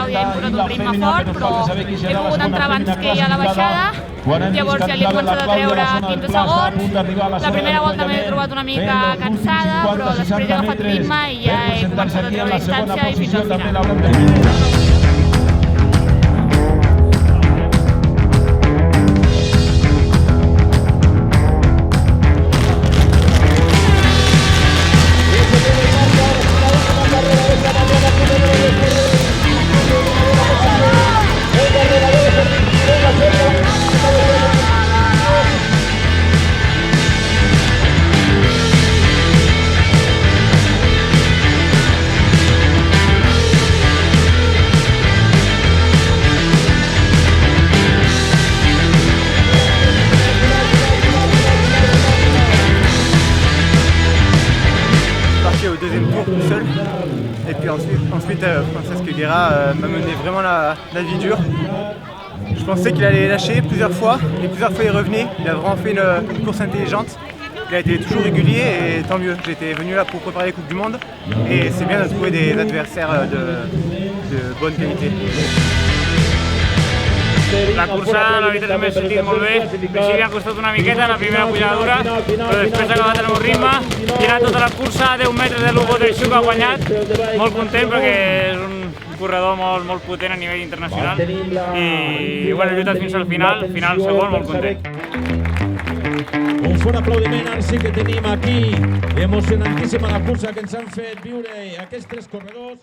Clàudia hem posat un ritme fort, però he pogut entrar abans que ella a la baixada, llavors ja li he començat a treure 15 segons. La primera volta m'he trobat una mica cansada, però després he agafat ritme i ja he començat a treure distància i fins al final. Au deuxième tour tout seul et puis ensuite Francesco Guerra m'a mené vraiment la vie dure. Je pensais qu'il allait lâcher plusieurs fois et plusieurs fois il revenait. Il a vraiment fait une course intelligente. Il a été toujours régulier et tant mieux. J'étais venu là pour préparer les Coupes du Monde et c'est bien de trouver des adversaires de bonne qualité. La cursa la veritat m'he sentit molt bé, sí que ha costat una miqueta la primera pujada dura, però després ha acabat el meu ritme i ha anat tota la cursa a 10 metres de Lugo Teixuc, ha guanyat, molt content perquè és un corredor molt potent a nivell internacional i bueno, he lluitat fins al final segon, molt content. Un fort aplaudiment, ara sí que tenim aquí emocionantíssima la cursa que ens han fet viure aquests tres corredors.